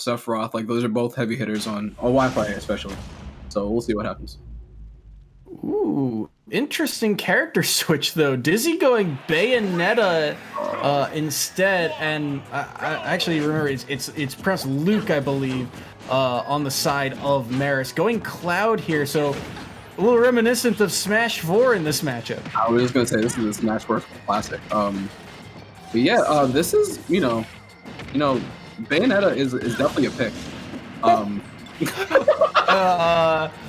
Sephiroth, like those are both heavy hitters on Wi-Fi especially. So we'll see what happens. Ooh, interesting character switch though. Dizzy going Bayonetta instead, and I actually remember it's pronounced Luke, I believe, on the side of Marist. Going Cloud here, so a little reminiscent of Smash 4 in this matchup. I was just gonna say this is a Smash 4 classic. But yeah, this is Bayonetta is definitely a pick.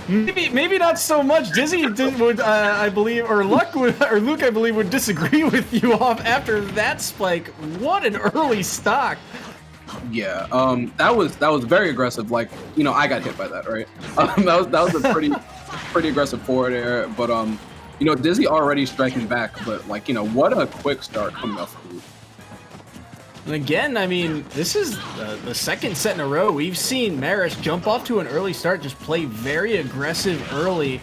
Maybe not so much. Dizzy would, I believe, or Luke, I believe, would disagree with you off after that spike. What an early stock! Yeah, that was very aggressive. Like, I got hit by that, right? That was a pretty aggressive forward air. But Dizzy already striking back. But like, what a quick start coming off of Luke. And again, I mean, this is the second set in a row we've seen Marist jump off to an early start, just play very aggressive early,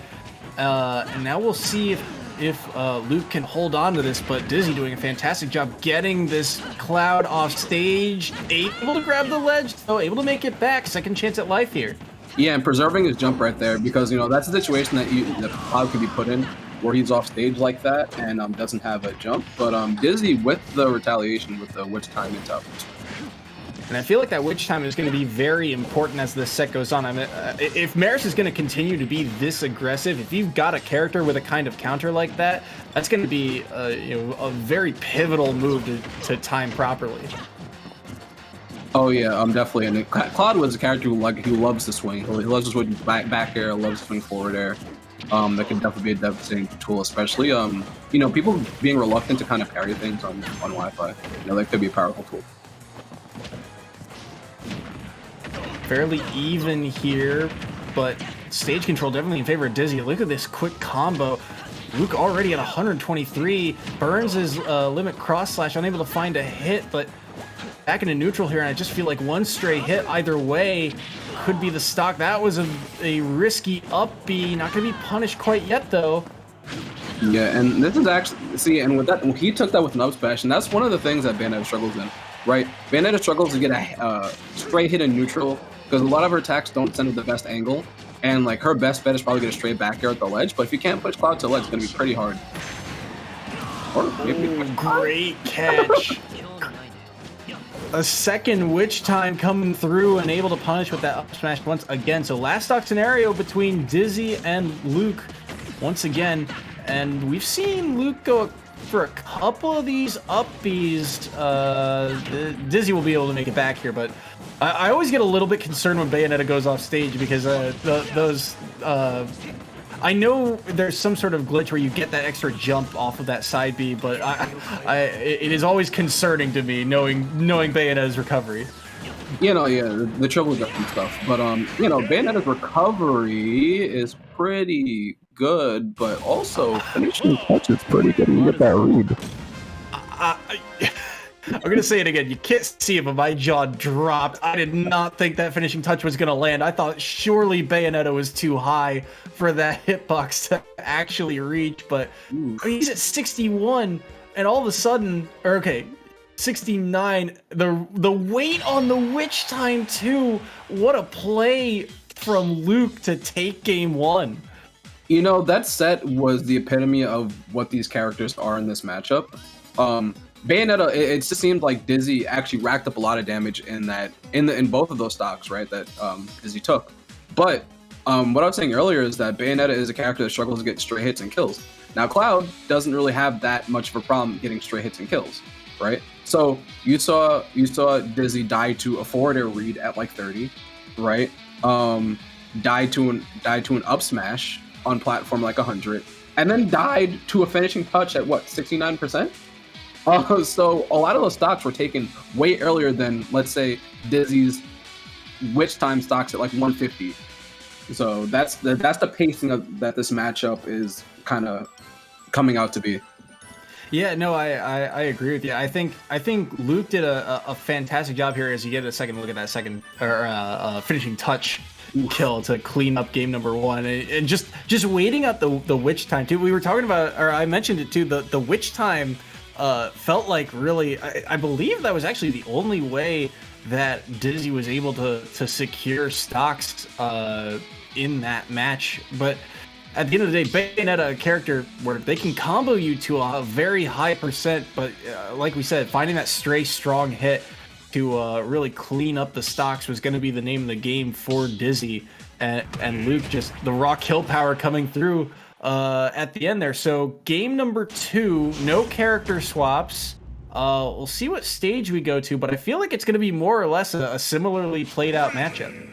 and now we'll see if Luke can hold on to this. But Dizzy doing a fantastic job getting this Cloud off stage, able to grab the ledge, though, able to make it back. Second chance at life here. Yeah, and preserving his jump right there, because that's a situation that Cloud can be put in, where he's off stage like that and doesn't have a jump. But Dizzy with the retaliation, with the witch time gets out. And I feel like that witch time is going to be very important as this set goes on. I mean, if Marist is going to continue to be this aggressive, if you've got a character with a kind of counter like that, that's going to be a very pivotal move to time properly. Oh yeah, definitely. And Cloud was a character who loves to swing. He loves to swing back air, loves to swing forward air. That can definitely be a devastating tool, especially people being reluctant to kind of parry things on Wi-Fi. That could be a powerful tool. Fairly even here, but stage control definitely in favor of Dizzy. Look at this quick combo. Luke already at 123, burns his limit cross slash, unable to find a hit, but back into neutral here, and I just feel like one stray hit either way could be the stock. That was a risky up B, not going to be punished quite yet though. Yeah, and this is actually, and with that, he took that with an up smash, and that's one of the things that Bayonetta struggles in, right? Bayonetta struggles to get a straight hit in neutral, because a lot of her attacks don't send at the best angle, and like her best bet is probably get a straight back air at the ledge, but if you can't push Cloud to the ledge, it's going to be pretty hard. Or maybe great catch. A second witch time coming through and able to punish with that up smash once again. So last stock scenario between Dizzy and Luke once again, and we've seen Luke go for a couple of these up Bs. Dizzy will be able to make it back here, but I always get a little bit concerned when Bayonetta goes off stage, because I know there's some sort of glitch where you get that extra jump off of that side B, but it is always concerning to me knowing Bayonetta's recovery. The triple jump and stuff, but Bayonetta's recovery is pretty good, but also finishing touch is pretty good. You get that read. I'm gonna say it again. You can't see it, but my jaw dropped. I did not think that finishing touch was gonna land. I thought surely Bayonetta was too high for that hitbox to actually reach, but I mean, he's at 61, and all of a sudden, 69. The weight on the witch time too. What a play from Luke to take game one. That set was the epitome of what these characters are in this matchup. Bayonetta, it just seemed like Dizzy actually racked up a lot of damage in both of those stocks, right? That Dizzy took. But what I was saying earlier is that Bayonetta is a character that struggles to get straight hits and kills. Now Cloud doesn't really have that much of a problem getting straight hits and kills, right? So you saw Dizzy die to a forward air read at like 30, right? Die to an up smash on platform like 100, and then died to a finishing touch at what, 69%? So a lot of those stocks were taken way earlier than, let's say, Dizzy's witch time stocks at like 150. So that's the pacing that this matchup is kind of coming out to be. Yeah, no, I agree with you. I think Luke did a fantastic job here as you get a second look at that second finishing touch kill to clean up game number one, and just waiting out the witch time too. We were talking about, or I mentioned it too, the witch time felt like really, I believe that was actually the only way that Dizzy was able to secure stocks in that match. But at the end of the day, Bayonetta, a character where they can combo you to a very high percent, but like we said, finding that stray strong hit to really clean up the stocks was going to be the name of the game for Dizzy. And Luke, just the raw kill power coming through at the end there. So game number 2, no character swaps. We'll see what stage we go to, but I feel like it's going to be more or less a similarly played out matchup.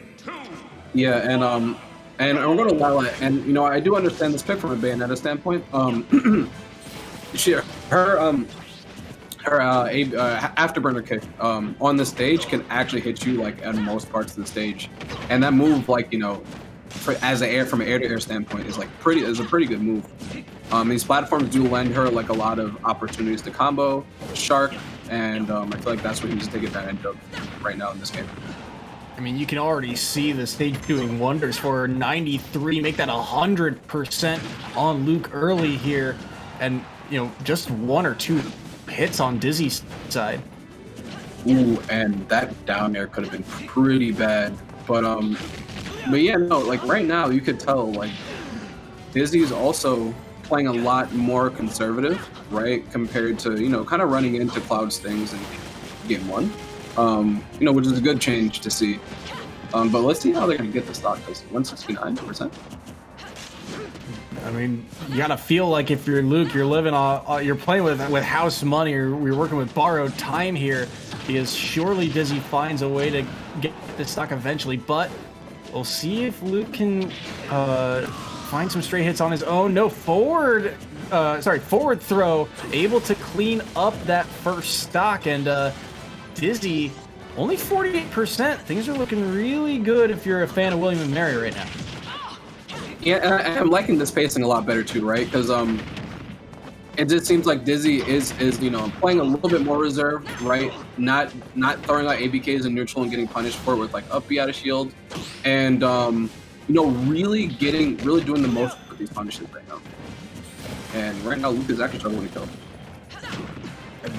Yeah, and I'm going to allow it. And you know, I do understand this pick from a Bayonetta standpoint. Her afterburner kick on the stage can actually hit you like at most parts of the stage, and that move, like, you know, from an air-to-air standpoint, is a pretty good move. These platforms do lend her like a lot of opportunities to combo Shark, and I feel like that's what he needs to take advantage of right now in this game. I mean, you can already see the stage doing wonders for her. 93, make that 100% on Luke early here, and you know, just 1 or 2 hits on Dizzy's side. Ooh, and that down air could have been pretty bad, but yeah, no, like right now you could tell like Dizzy's also playing a lot more conservative, right, compared to, you know, kind of running into Cloud's things in game 1, you know, which is a good change to see. But let's see how they're gonna get the stock, because 169%. I mean, you gotta feel like if you're Luke, you're living you're playing with house money, or you're working with borrowed time here, because surely Dizzy finds a way to get this stock eventually. But we'll see if Luke can find some straight hits on his own. No, forward throw, able to clean up that first stock, and Dizzy only 48%. Things are looking really good if you're a fan of William and Mary right now. Yeah, and I'm liking this pacing a lot better too, right? Because it just seems like Dizzy is you know, playing a little bit more reserved, right? Not throwing out ABKs in neutral and getting punished for it with like up B out of shield, and you know, really doing the most with these punishes right now. And right now, Luke is actually struggling to kill.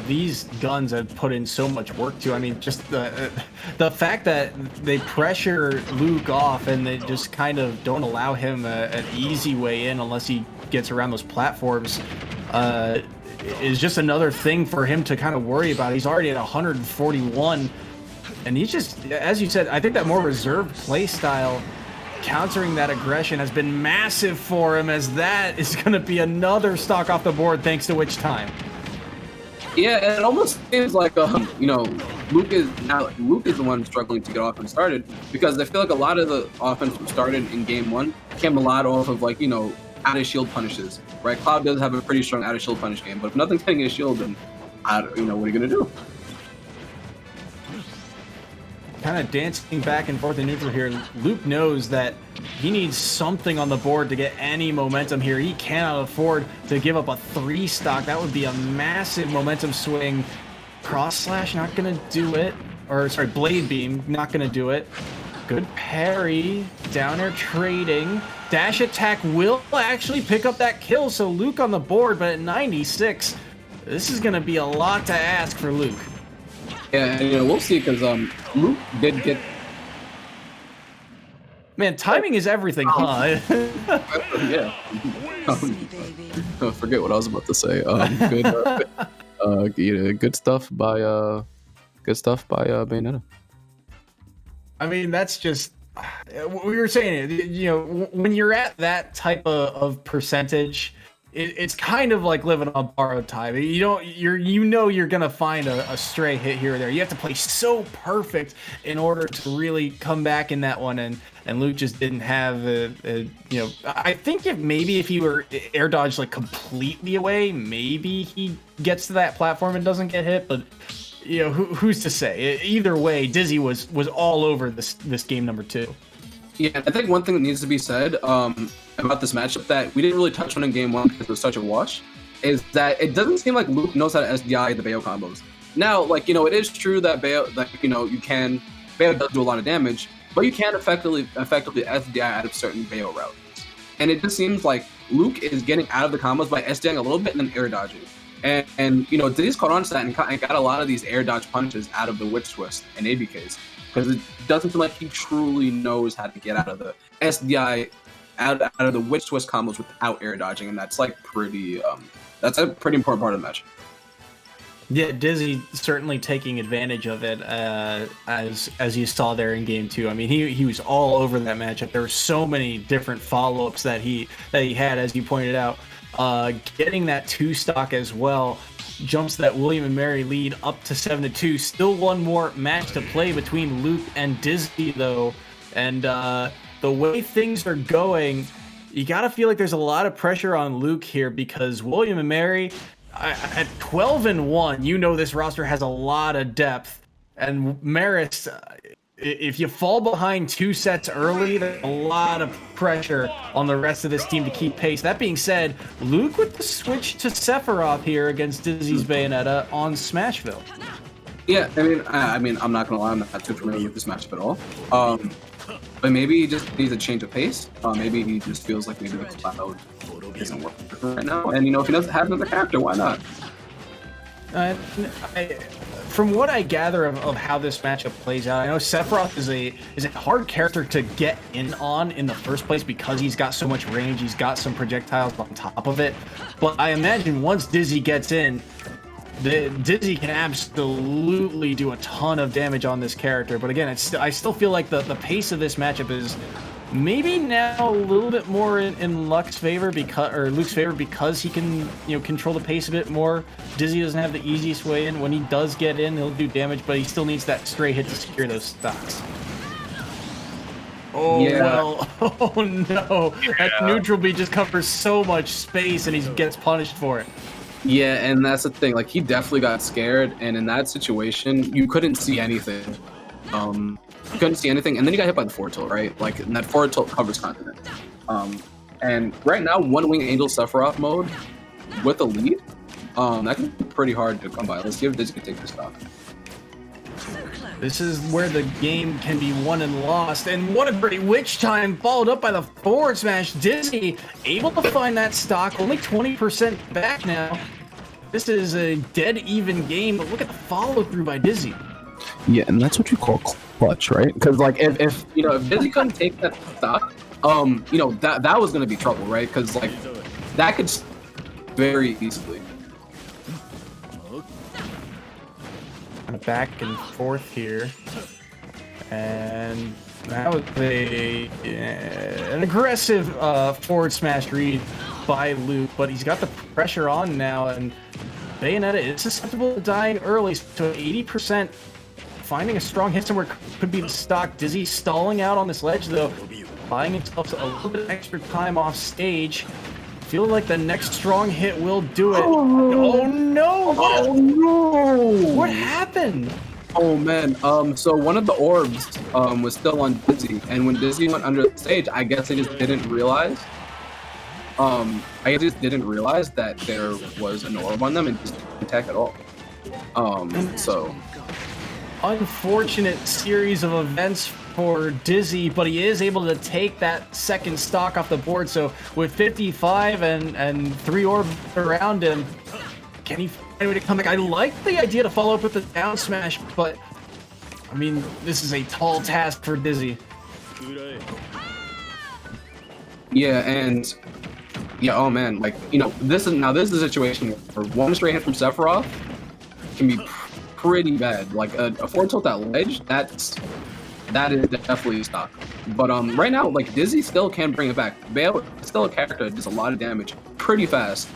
These guns have put in so much work too. I mean, just the fact that they pressure Luke off and they just kind of don't allow him an easy way in unless he gets around those platforms is just another thing for him to kind of worry about. He's already at 141, and he's just, as you said, I think that more reserved play style countering that aggression has been massive for him, as that is going to be another stock off the board thanks to Witch Time. Yeah, it almost seems like you know, Luke is the one struggling to get offense started, because I feel like a lot of the offense started in game 1 came a lot off of, like, you know, out of shield punishes, right? Cloud does have a pretty strong out of shield punish game, but if nothing's hitting his shield, then you know, what are you gonna do? Kind of dancing back and forth in neutral here. Luke knows that he needs something on the board to get any momentum here. He cannot afford to give up a 3 stock. That would be a massive momentum swing. Cross slash, not gonna do it. Or sorry, blade beam, not gonna do it. Good parry, down air trading. Dash attack will actually pick up that kill, so Luke on the board, but at 96, this is gonna be a lot to ask for Luke. Yeah, and you know, we'll see, because Luke did get. Man, timing is everything, huh? Yeah. I forget what I was about to say. Good stuff by Bayonetta. I mean, that's just, we were saying it, you know, when you're at that type of percentage, it's kind of like living on borrowed time. You know you're gonna find a stray hit here or there. You have to play so perfect in order to really come back in that one, and Luke just didn't have you know, I think if he were air dodged like completely away, maybe he gets to that platform and doesn't get hit, but you know, who's to say? Either way, Dizzy was all over this game number 2. Yeah, I think one thing that needs to be said about this matchup that we didn't really touch on in game 1 because it was such a wash, is that it doesn't seem like Luke knows how to SDI the Bayo combos. Now, like, you know, it is true that Bayo, like, you know, Bayo does do a lot of damage, but you can effectively SDI out of certain Bayo routes. And it just seems like Luke is getting out of the combos by SDIing a little bit and then air dodging. And you know, Dizzy's caught on to that and got a lot of these air dodge punches out of the witch twist in ABKs, because it doesn't feel like he truly knows how to get out of the SDI, out of the witch twist combos without air dodging, and that's like pretty that's a pretty important part of the match. Yeah, Dizzy certainly taking advantage of it, as you saw there in game 2. I mean, he was all over that matchup. There were so many different follow-ups that he had, as you pointed out. Getting that 2 stock as well jumps that William and Mary lead up to 7-2. Still one more match to play between Luke and Dizzy though, and the way things are going, you gotta feel like there's a lot of pressure on Luke here, because William and Mary at 12-1, you know this roster has a lot of depth, and Marist, if you fall behind 2 sets early, there's a lot of pressure on the rest of this team to keep pace. That being said, Luke with the switch to Sephiroth here against Dizzy's Bayonetta on Smashville. Yeah, I mean, I'm not gonna lie, I'm not too familiar with this matchup at all. But maybe he just needs a change of pace. Maybe he just feels like maybe the cloud isn't working right now. And you know, if he doesn't have another character, why not? From what I gather of how this matchup plays out, I know Sephiroth is a hard character to get in on in the first place because he's got so much range, he's got some projectiles on top of it. But I imagine once Dizzy gets in, Dizzy can absolutely do a ton of damage on this character. But again, I still feel like the pace of this matchup is maybe now a little bit more in Luke's favor, because he can, you know, control the pace a bit more. Dizzy doesn't have the easiest way in. When he does get in, he'll do damage, but he still needs that stray hit to secure those stocks. Oh, yeah. Well, oh no, yeah. That neutral B just covers so much space and he gets punished for it. Yeah, and that's the thing, like, he definitely got scared, and in that situation, you couldn't see anything. You couldn't see anything, and then you got hit by the forward tilt, right? Like, and that forward tilt covers continent. And right now, One Wing Angel Sephiroth mode with a lead, that can be pretty hard to come by. Let's see if Dizzy can take this stock. This is where the game can be won and lost, and what a great witch time, followed up by the forward smash. Dizzy able to find that stock, only 20% back now. This is a dead even game, but look at the follow through by Dizzy. Yeah, and that's what you call clutch, right? Because like if you know, if Dizzy couldn't take that stock, you know, that was gonna be trouble, right? Because like that could very easily. Back and forth here, and that was an aggressive forward smash read by Luke, but he's got the pressure on now, and Bayonetta is susceptible to dying early, so 80%. Finding a strong hit somewhere could be the stock. Dizzy stalling out on this ledge though, buying himself a little bit extra time off stage. Feel like the next strong hit will do it. Oh no! Oh no! What happened? Oh man, so one of the orbs was still on Dizzy, and when Dizzy went under the stage, I guess they just didn't realize. I just didn't realize that there was an orb on them and just didn't attack at all. So unfortunate series of events for Dizzy, but he is able to take that second stock off the board. So with 55 and 3 orbs around him, can he find a way to come back? I like the idea to follow up with the down smash, but I mean, this is a tall task for Dizzy. Yeah, and yeah, oh man, like, you know, this is a situation where one straight hit from Sephiroth can be pretty bad. Like a forward tilt that ledge, that is definitely stock. But right now, like, Dizzy still can bring it back. Bale is still a character that does a lot of damage pretty fast.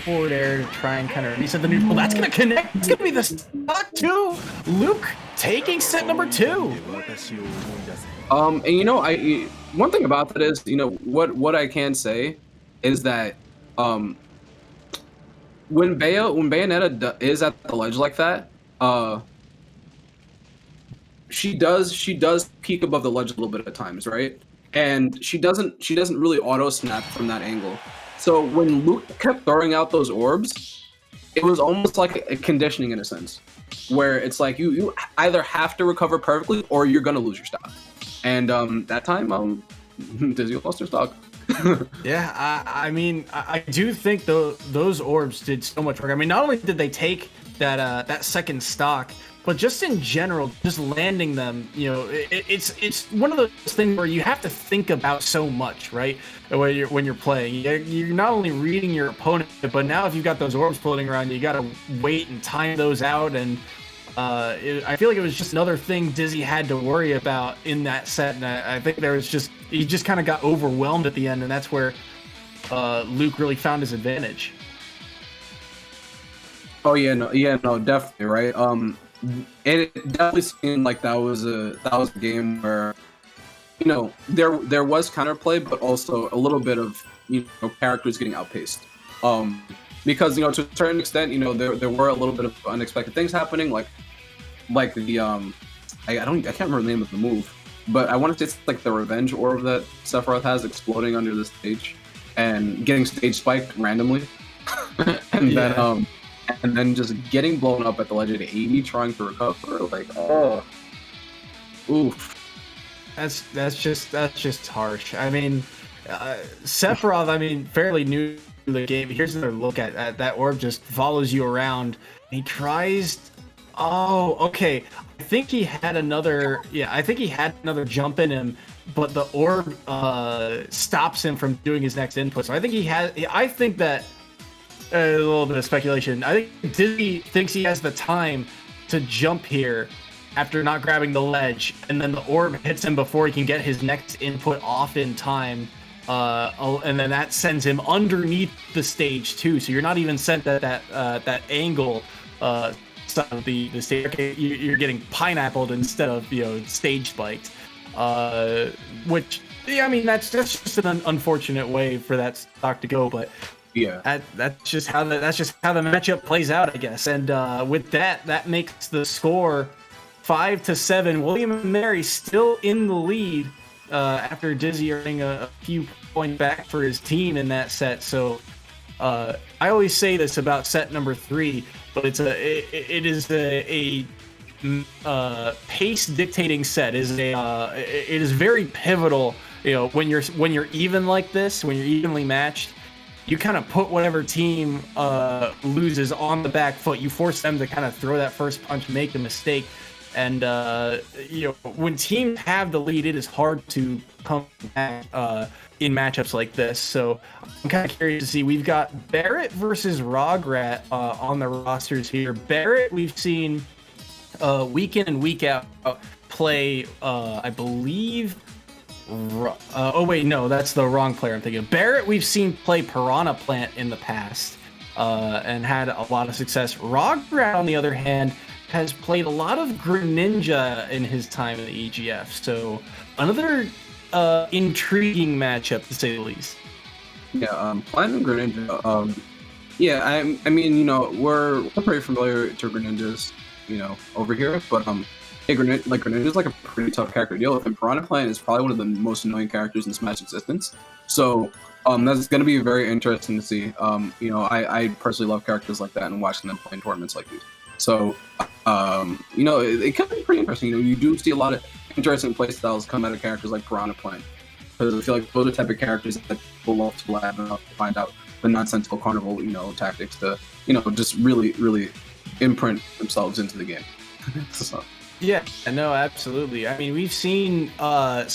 Forward air to try and kind of reset the neutral. That's gonna connect. It's gonna be the stock too. Luke taking set number 2. And you know, one thing about that is, you know, what I can say is that when Bayonetta is at the ledge like that, she does peek above the ledge a little bit at times, right? And she doesn't really auto snap from that angle. So when Luke kept throwing out those orbs, it was almost like a conditioning in a sense, where it's like you either have to recover perfectly or you're gonna lose your stock. And that time, Dizzy lost her stock. Yeah, I mean, I do think those orbs did so much work. I mean, not only did they take that second stock, but just in general, just landing them, you know, it's one of those things where you have to think about so much, right? When you're playing, you're not only reading your opponent, but now if you've got those orbs floating around, you got to wait and time those out. And I feel like it was just another thing Dizzy had to worry about in that set, and I think he just kind of got overwhelmed at the end, and that's where Luke really found his advantage. Oh yeah, no, definitely right. It definitely seemed like that was a game where, you know, there was counterplay, but also a little bit of, you know, characters getting outpaced. Because, you know, to a certain extent, you know, there were a little bit of unexpected things happening, like the I can't remember the name of the move, but I want to say it's like the revenge orb that Sephiroth has exploding under the stage and getting stage spiked randomly, and then just getting blown up at the ledge at 80, trying to recover. Like, oh, oof. That's just harsh. I mean, Sephiroth, I mean, fairly new to the game. Here's another look at that orb. Just follows you around. He tries. Oh, okay. I think he had another. Yeah, I think he had another jump in him, but the orb stops him from doing his next input. So I think he has. I think that a little bit of speculation. I think Dizzy thinks he has the time to jump here after not grabbing the ledge, and then the orb hits him before he can get his next input off in time. And then that sends him underneath the stage too. So you're not even sent at that angle. Of the stage, okay, you're getting pineappled instead of, you know, stage spiked, which, yeah, I mean, that's just an unfortunate way for that stock to go, but yeah, that's just how the matchup plays out, I guess. And with that makes the score 5-7. William and Mary still in the lead after Dizzy earning a few points back for his team in that set. So I always say this about set number 3, but it is a pace dictating set. It is very pivotal. You know, when you're even like this, when you're evenly matched, you kind of put whatever team loses on the back foot. You force them to kind of throw that first punch, make a mistake. And you know, when teams have the lead, it is hard to come back in matchups like this. So I'm kind of curious to see. We've got Barrett versus Rograt on the rosters here. Barrett, we've seen week in and week out play, I believe. Oh wait, no, that's the wrong player I'm thinking of. Barrett, we've seen play Piranha Plant in the past and had a lot of success. Rograt, on the other hand, has played a lot of Greninja in his time in the EGF. So another intriguing matchup, to say the least. Yeah, Platinum Greninja. Yeah, I mean, you know, we're pretty familiar to Greninjas, you know, over here, but hey, Greninja's like a pretty tough character to deal with, and Piranha Plant is probably one of the most annoying characters in Smash existence. So that's going to be very interesting to see. You know, I personally love characters like that and watching them play in tournaments like these. So, you know, it can be pretty interesting. You know, you do see a lot of interesting playstyles come out of characters like Piranha Plant, because I feel like those are the type of characters that people love to lab and find out the nonsensical carnival, you know, tactics to, you know, just really imprint themselves into the game. So. Yeah, no, absolutely. I mean, we've seen some